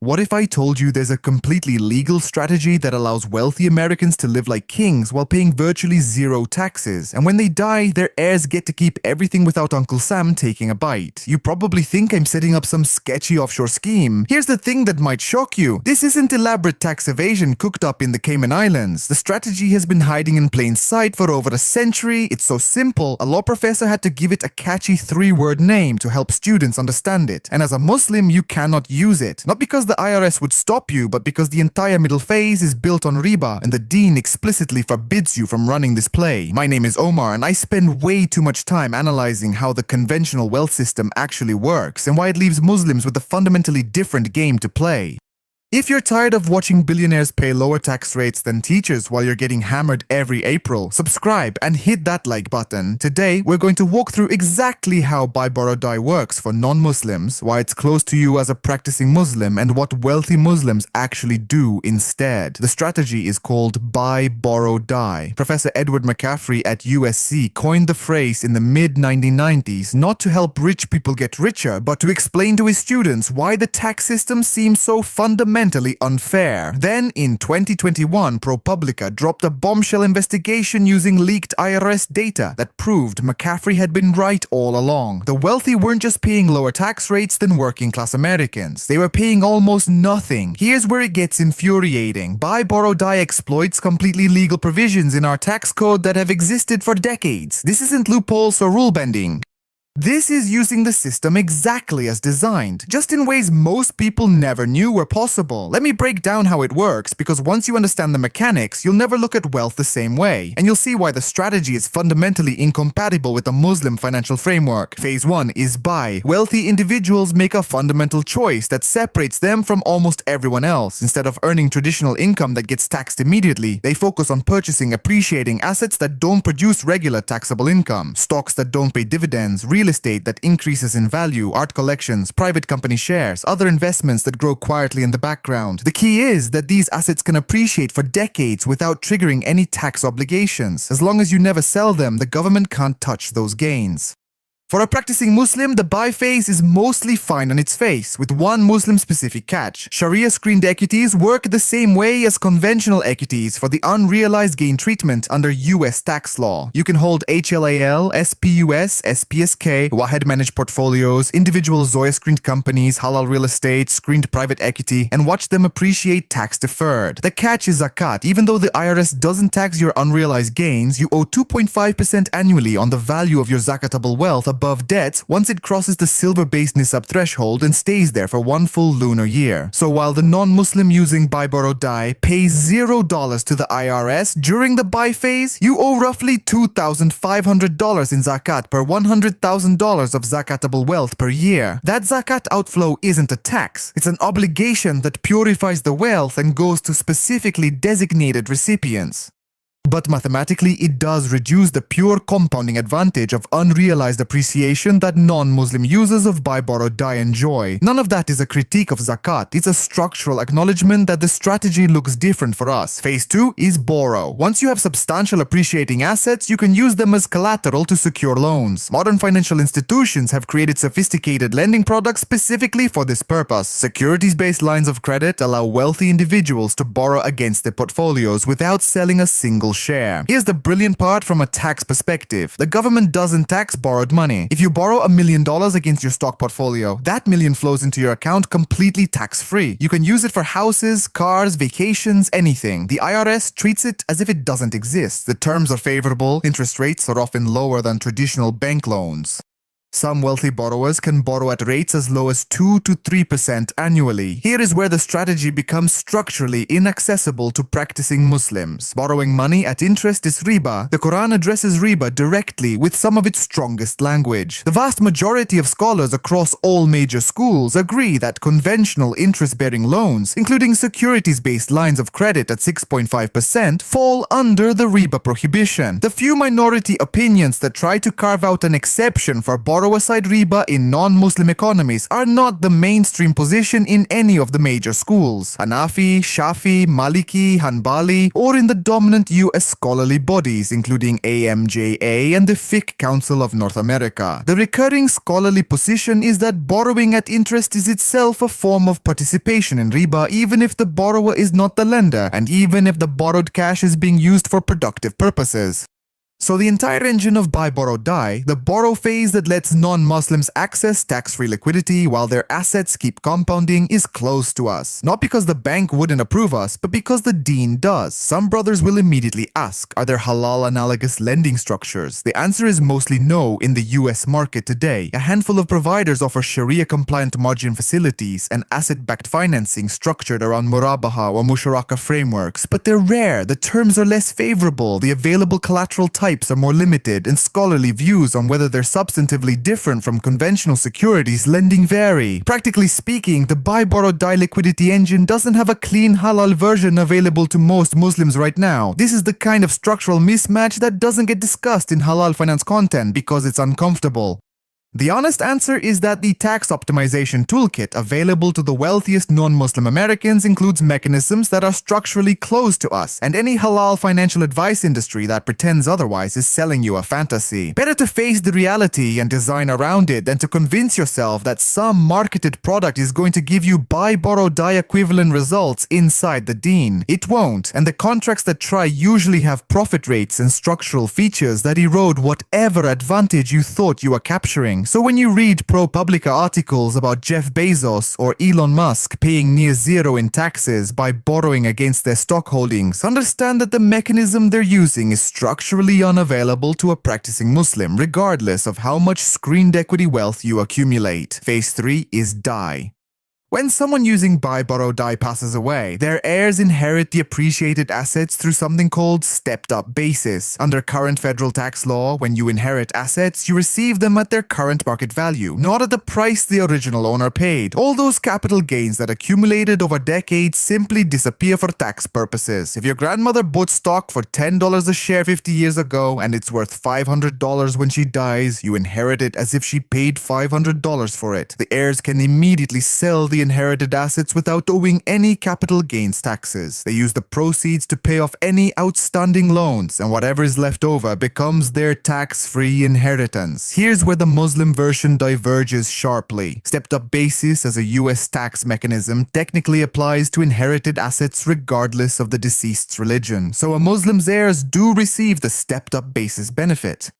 What if I told you there's a completely legal strategy that allows wealthy Americans to live like kings while paying virtually zero taxes, and when they die, their heirs get to keep everything without Uncle Sam taking a bite? You probably think I'm setting up some sketchy offshore scheme. Here's the thing that might shock you. This isn't elaborate tax evasion cooked up in the Cayman Islands. The strategy has been hiding in plain sight for over a century. It's so simple, a law professor had to give it a catchy 3-word name to help students understand it. And as a Muslim, you cannot use it. Not because the IRS would stop you, but because the entire middle phase is built on riba, and the dean explicitly forbids you from running this play. My name is Omar, and I spend way too much time analyzing how the conventional wealth system actually works, and why it leaves Muslims with a fundamentally different game to play. If you're tired of watching billionaires pay lower tax rates than teachers while you're getting hammered every April, subscribe and hit that like button. Today, we're going to walk through exactly how Buy Borrow Die works for non-Muslims, why it's close to you as a practicing Muslim, and what wealthy Muslims actually do instead. The strategy is called Buy Borrow Die. Professor Edward McCaffrey at USC coined the phrase in the mid-1990s not to help rich people get richer, but to explain to his students why the tax system seems so fundamentally unfair. Then, in 2021, ProPublica dropped a bombshell investigation using leaked IRS data that proved McCaffrey had been right all along. The wealthy weren't just paying lower tax rates than working-class Americans. They were paying almost nothing. Here's where it gets infuriating. Buy, Borrow, Die exploits completely legal provisions in our tax code that have existed for decades. This isn't loopholes or rule bending. This is using the system exactly as designed, just in ways most people never knew were possible. Let me break down how it works, because once you understand the mechanics, you'll never look at wealth the same way, and you'll see why the strategy is fundamentally incompatible with the Muslim financial framework. Phase 1 is buy. Wealthy individuals make a fundamental choice that separates them from almost everyone else. Instead of earning traditional income that gets taxed immediately, they focus on purchasing appreciating assets that don't produce regular taxable income, stocks that don't pay dividends, real estate that increases in value, art collections, private company shares, other investments that grow quietly in the background. The key is that these assets can appreciate for decades without triggering any tax obligations. As long as you never sell them, the government can't touch those gains. For a practicing Muslim, the buy phase is mostly fine on its face, with one Muslim-specific catch. Sharia-screened equities work the same way as conventional equities for the unrealized gain treatment under US tax law. You can hold HLAL, SPUS, SPSK, Wahed-managed portfolios, individual Zoya-screened companies, halal real estate, screened private equity, and watch them appreciate tax-deferred. The catch is zakat. Even though the IRS doesn't tax your unrealized gains, you owe 2.5% annually on the value of your zakatable wealth above debt once it crosses the silver-based nisab threshold and stays there for one full lunar year. So while the non-Muslim using Buy Borrow Die pays $0 to the IRS during the buy phase, you owe roughly $2,500 in zakat per $100,000 of zakatable wealth per year. That zakat outflow isn't a tax. It's an obligation that purifies the wealth and goes to specifically designated recipients. But mathematically, it does reduce the pure compounding advantage of unrealized appreciation that non-Muslim users of Buy Borrow Die enjoy. None of that is a critique of zakat. It's a structural acknowledgement that the strategy looks different for us. Phase 2 is borrow. Once you have substantial appreciating assets, you can use them as collateral to secure loans. Modern financial institutions have created sophisticated lending products specifically for this purpose. Securities-based lines of credit allow wealthy individuals to borrow against their portfolios without selling a single share. Here's the brilliant part from a tax perspective. The government doesn't tax borrowed money. If you borrow $1 million against your stock portfolio, that million flows into your account completely tax-free. You can use it for houses, cars, vacations, anything. The IRS treats it as if it doesn't exist. The terms are favorable, interest rates are often lower than traditional bank loans. Some wealthy borrowers can borrow at rates as low as 2 to 3% annually. Here is where the strategy becomes structurally inaccessible to practicing Muslims. Borrowing money at interest is riba. The Quran addresses riba directly with some of its strongest language. The vast majority of scholars across all major schools agree that conventional interest-bearing loans, including securities-based lines of credit at 6.5%, fall under the riba prohibition. The few minority opinions that try to carve out an exception for borrowing borrower-side riba in non-Muslim economies are not the mainstream position in any of the major schools, Hanafi, Shafi, Maliki, Hanbali, or in the dominant US scholarly bodies including AMJA and the Fiqh Council of North America. The recurring scholarly position is that borrowing at interest is itself a form of participation in riba even if the borrower is not the lender and even if the borrowed cash is being used for productive purposes. So the entire engine of buy, borrow, die, the borrow phase that lets non-Muslims access tax-free liquidity while their assets keep compounding is close to us. Not because the bank wouldn't approve us, but because the deen does. Some brothers will immediately ask, are there halal analogous lending structures? The answer is mostly no in the US market today. A handful of providers offer Sharia-compliant margin facilities and asset-backed financing structured around murabaha or musharaka frameworks, but they're rare, the terms are less favorable, the available collateral types are more limited, and scholarly views on whether they're substantively different from conventional securities lending vary. Practically speaking, the buy, borrow, die liquidity engine doesn't have a clean halal version available to most Muslims right now. This is the kind of structural mismatch that doesn't get discussed in halal finance content because it's uncomfortable. The honest answer is that the tax optimization toolkit available to the wealthiest non-Muslim Americans includes mechanisms that are structurally close to us, and any halal financial advice industry that pretends otherwise is selling you a fantasy. Better to face the reality and design around it than to convince yourself that some marketed product is going to give you buy, borrow, die equivalent results inside the deen. It won't, and the contracts that try usually have profit rates and structural features that erode whatever advantage you thought you were capturing. So when you read ProPublica articles about Jeff Bezos or Elon Musk paying near zero in taxes by borrowing against their stock holdings, understand that the mechanism they're using is structurally unavailable to a practicing Muslim, regardless of how much screened equity wealth you accumulate. Phase 3 is die. When someone using buy, borrow, die passes away, their heirs inherit the appreciated assets through something called stepped-up basis. Under current federal tax law, when you inherit assets, you receive them at their current market value, not at the price the original owner paid. All those capital gains that accumulated over decades simply disappear for tax purposes. If your grandmother bought stock for $10 a share 50 years ago and it's worth $500 when she dies, you inherit it as if she paid $500 for it. The heirs can immediately sell the inherited assets without owing any capital gains taxes. They use the proceeds to pay off any outstanding loans, and whatever is left over becomes their tax-free inheritance. Here's where the Muslim version diverges sharply. Stepped-up basis as a US tax mechanism technically applies to inherited assets regardless of the deceased's religion, so a Muslim's heirs do receive the stepped-up basis benefit.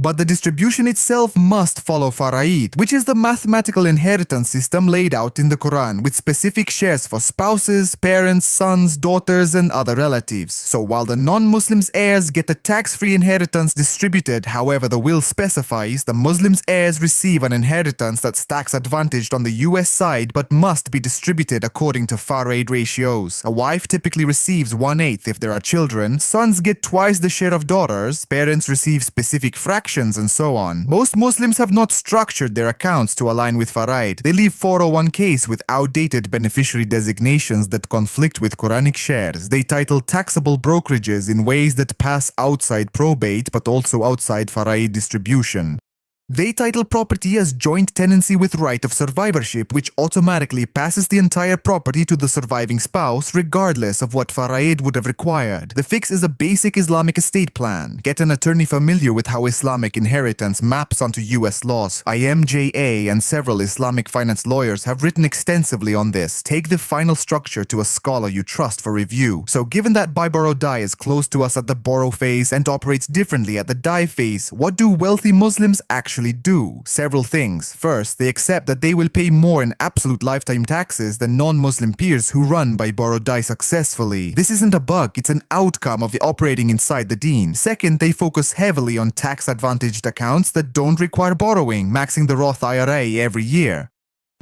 But the distribution itself must follow Fara'id, which is the mathematical inheritance system laid out in the Quran, with specific shares for spouses, parents, sons, daughters, and other relatives. So while the non-Muslims' heirs get the tax-free inheritance distributed however the will specifies, the Muslims' heirs receive an inheritance that's tax-advantaged on the US side but must be distributed according to Fara'id ratios. A wife typically receives 1/8 if there are children, sons get twice the share of daughters, parents receive specific fractions, and so on. Most Muslims have not structured their accounts to align with Fara'id. They leave 401ks with outdated beneficiary designations that conflict with Quranic shares. They title taxable brokerages in ways that pass outside probate but also outside Fara'id distribution. They title property as joint tenancy with right of survivorship, which automatically passes the entire property to the surviving spouse regardless of what Fara'id would have required. The fix is a basic Islamic estate plan. Get an attorney familiar with how Islamic inheritance maps onto US laws. IMJA and several Islamic finance lawyers have written extensively on this. Take the final structure to a scholar you trust for review. So given that buy, borrow, die is close to us at the borrow phase and operates differently at the die phase, what do wealthy Muslims actually do? Several things. First, they accept that they will pay more in absolute lifetime taxes than non-Muslim peers who run buy, borrow, die successfully. This isn't a bug, it's an outcome of the operating inside the deen. Second, they focus heavily on tax-advantaged accounts that don't require borrowing, maxing the Roth IRA every year.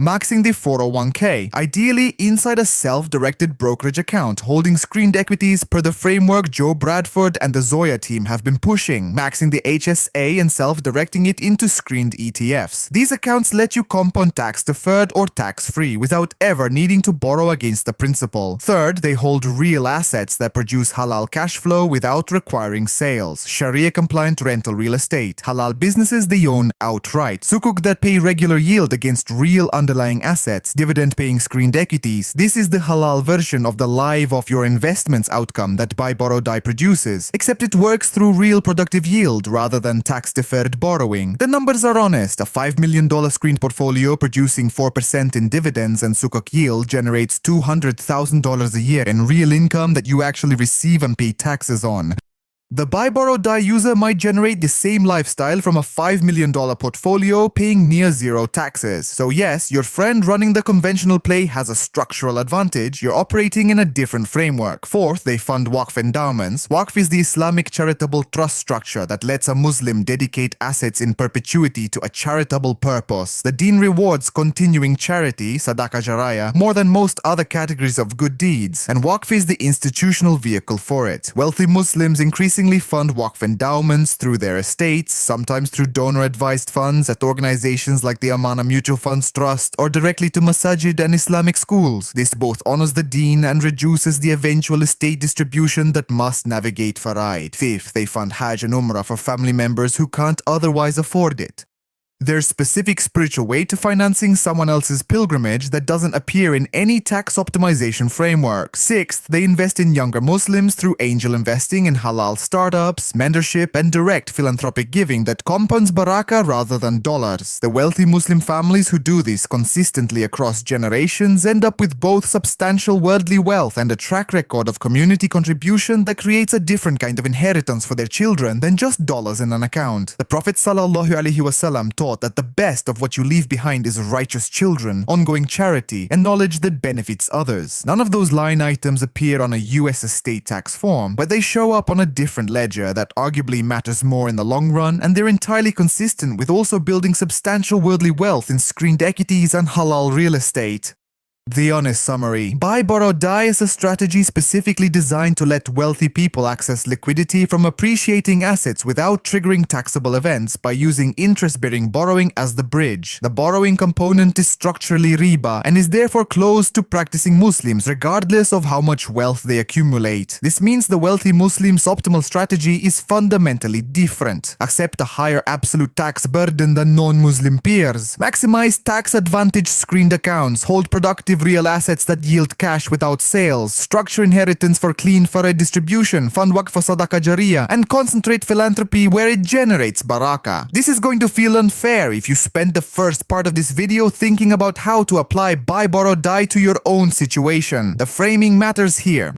Maxing the 401k, ideally inside a self-directed brokerage account holding screened equities per the framework Joe Bradford and the Zoya team have been pushing, maxing the HSA and self-directing it into screened ETFs. These accounts let you compound tax-deferred or tax-free without ever needing to borrow against the principal. Third, they hold real assets that produce halal cash flow without requiring sales, Sharia-compliant rental real estate, halal businesses they own outright, sukuk that pay regular yield against real underlying assets, dividend-paying screened equities. This is the halal version of the live of your investments outcome that Buy Borrow Die produces, except it works through real productive yield rather than tax-deferred borrowing. The numbers are honest. A $5 million screened portfolio producing 4% in dividends and sukuk yield generates $200,000 a year in real income that you actually receive and pay taxes on. The Buy Borrow Die user might generate the same lifestyle from a $5 million portfolio paying near zero taxes. So yes, your friend running the conventional play has a structural advantage. You're operating in a different framework. Fourth, they fund Waqf endowments. Waqf is the Islamic charitable trust structure that lets a Muslim dedicate assets in perpetuity to a charitable purpose. The deen rewards continuing charity, Sadaqah Jariyah, more than most other categories of good deeds, and Waqf is the institutional vehicle for it. Wealthy Muslims increasingly fund Waqf endowments through their estates, sometimes through donor-advised funds at organizations like the Amana Mutual Funds Trust, or directly to masajid and Islamic schools. This both honors the deen and reduces the eventual estate distribution that must navigate faraid. Fifth, they fund Hajj and Umrah for family members who can't otherwise afford it. There's specific spiritual way to financing someone else's pilgrimage that doesn't appear in any tax optimization framework. Sixth, they invest in younger Muslims through angel investing in halal startups, mentorship, and direct philanthropic giving that compounds barakah rather than dollars. The wealthy Muslim families who do this consistently across generations end up with both substantial worldly wealth and a track record of community contribution that creates a different kind of inheritance for their children than just dollars in an account. The Prophet ﷺ taught that the best of what you leave behind is righteous children, ongoing charity, and knowledge that benefits others. None of those line items appear on a US estate tax form, but they show up on a different ledger that arguably matters more in the long run, and they're entirely consistent with also building substantial worldly wealth in screened equities and halal real estate. The honest summary. Buy Borrow Die is a strategy specifically designed to let wealthy people access liquidity from appreciating assets without triggering taxable events by using interest-bearing borrowing as the bridge. The borrowing component is structurally riba and is therefore close to practicing Muslims regardless of how much wealth they accumulate. This means the wealthy Muslim's optimal strategy is fundamentally different. Accept a higher absolute tax burden than non-Muslim peers. Maximize tax-advantaged screened accounts. Hold productive real assets that yield cash without sales, structure inheritance for clean faraid distribution, fund Waqf for Sadaqah Jariyah, and concentrate philanthropy where it generates barakah. This is going to feel unfair if you spent the first part of this video thinking about how to apply Buy Borrow Die to your own situation. The framing matters here.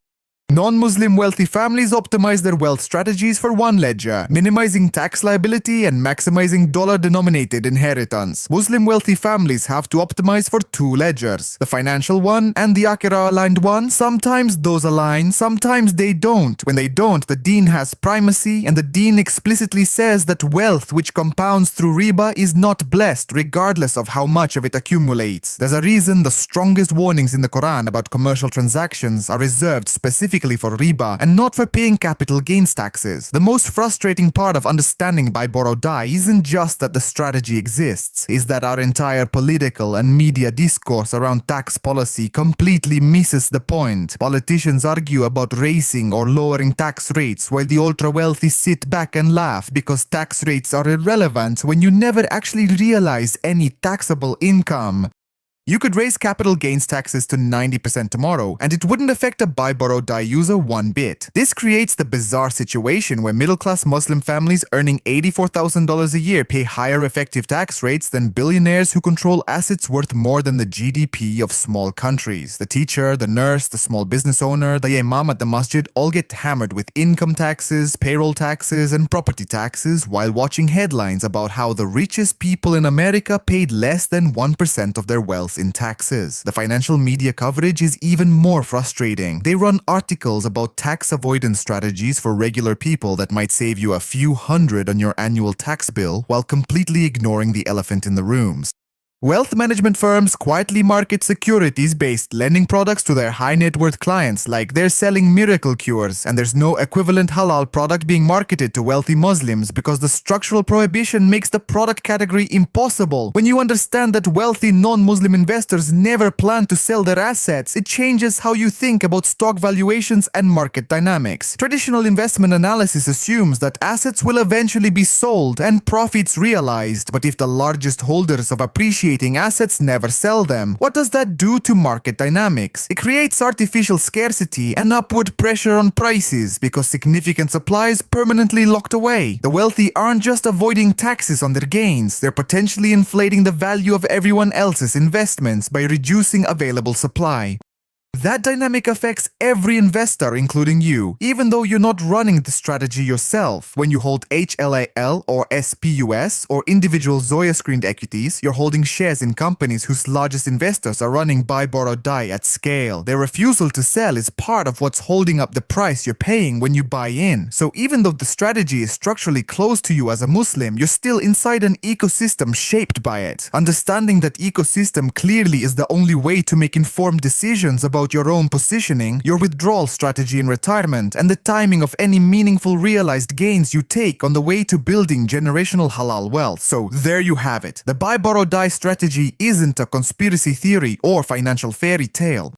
Non-Muslim wealthy families optimize their wealth strategies for one ledger, minimizing tax liability and maximizing dollar-denominated inheritance. Muslim wealthy families have to optimize for two ledgers, the financial one and the akhirah-aligned one. Sometimes those align, sometimes they don't. When they don't, the deen has primacy, and the deen explicitly says that wealth which compounds through riba is not blessed regardless of how much of it accumulates. There's a reason the strongest warnings in the Quran about commercial transactions are reserved specifically for riba and not for paying capital gains taxes. The most frustrating part of understanding Buy Borrow Die isn't just that the strategy exists, is that our entire political and media discourse around tax policy completely misses the point. Politicians argue about raising or lowering tax rates while the ultra-wealthy sit back and laugh because tax rates are irrelevant when you never actually realize any taxable income. You could raise capital gains taxes to 90% tomorrow, and it wouldn't affect a Buy Borrow Die user one bit. This creates the bizarre situation where middle-class Muslim families earning $84,000 a year pay higher effective tax rates than billionaires who control assets worth more than the GDP of small countries. The teacher, the nurse, the small business owner, the imam at the masjid all get hammered with income taxes, payroll taxes, and property taxes while watching headlines about how the richest people in America paid less than 1% of their wealth in taxes. The financial media coverage is even more frustrating. They run articles about tax avoidance strategies for regular people that might save you a few hundred on your annual tax bill while completely ignoring the elephant in the room. Wealth management firms quietly market securities-based lending products to their high-net-worth clients like they're selling miracle cures, and there's no equivalent halal product being marketed to wealthy Muslims because the structural prohibition makes the product category impossible. When you understand that wealthy non-Muslim investors never plan to sell their assets, it changes how you think about stock valuations and market dynamics. Traditional investment analysis assumes that assets will eventually be sold and profits realized, but if the largest holders of appreciating assets never sell them, what does that do to market dynamics? It creates artificial scarcity and upward pressure on prices because significant supply is permanently locked away. The wealthy aren't just avoiding taxes on their gains, they're potentially inflating the value of everyone else's investments by reducing available supply. That dynamic affects every investor, including you, even though you're not running the strategy yourself. When you hold HLAL or SPUS or individual Zoya screened equities, you're holding shares in companies whose largest investors are running buy, borrow, die at scale. Their refusal to sell is part of what's holding up the price you're paying when you buy in. So even though the strategy is structurally close to you as a Muslim, you're still inside an ecosystem shaped by it. Understanding that ecosystem clearly is the only way to make informed decisions about your own positioning, your withdrawal strategy in retirement, and the timing of any meaningful realized gains you take on the way to building generational halal wealth. So there you have it. The buy, borrow, die strategy isn't a conspiracy theory or financial fairy tale.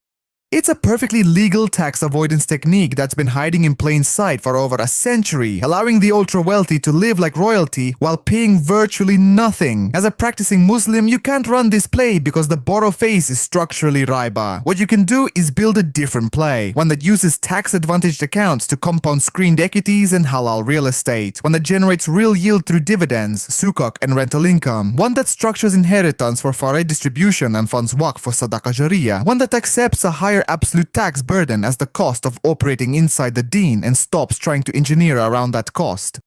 It's a perfectly legal tax avoidance technique that's been hiding in plain sight for over a century, allowing the ultra-wealthy to live like royalty while paying virtually nothing. As a practicing Muslim, you can't run this play because the borrow phase is structurally riba. What you can do is build a different play, one that uses tax-advantaged accounts to compound screened equities and halal real estate, one that generates real yield through dividends, sukuk, and rental income, one that structures inheritance for faraid distribution and funds waqf for sadaqah jariyah, one that accepts a higher absolute tax burden as the cost of operating inside the deen and stops trying to engineer around that cost.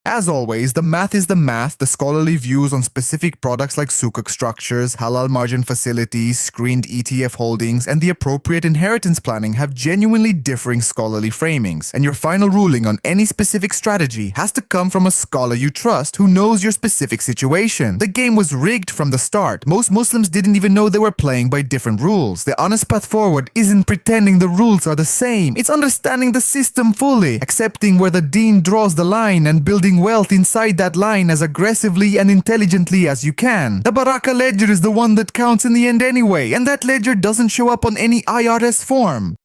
As always, the math is the math. The scholarly views on specific products like sukuk structures, halal margin facilities, screened ETF holdings, and the appropriate inheritance planning have genuinely differing scholarly framings, and your final ruling on any specific strategy has to come from a scholar you trust who knows your specific situation. The game was rigged from the start. Most Muslims didn't even know they were playing by different rules. The honest path forward isn't pretending the rules are the same. It's understanding the system fully, accepting where the deen draws the line, and building wealth inside that line as aggressively and intelligently as you can. The Baraka ledger is the one that counts in the end anyway, and that ledger doesn't show up on any IRS form.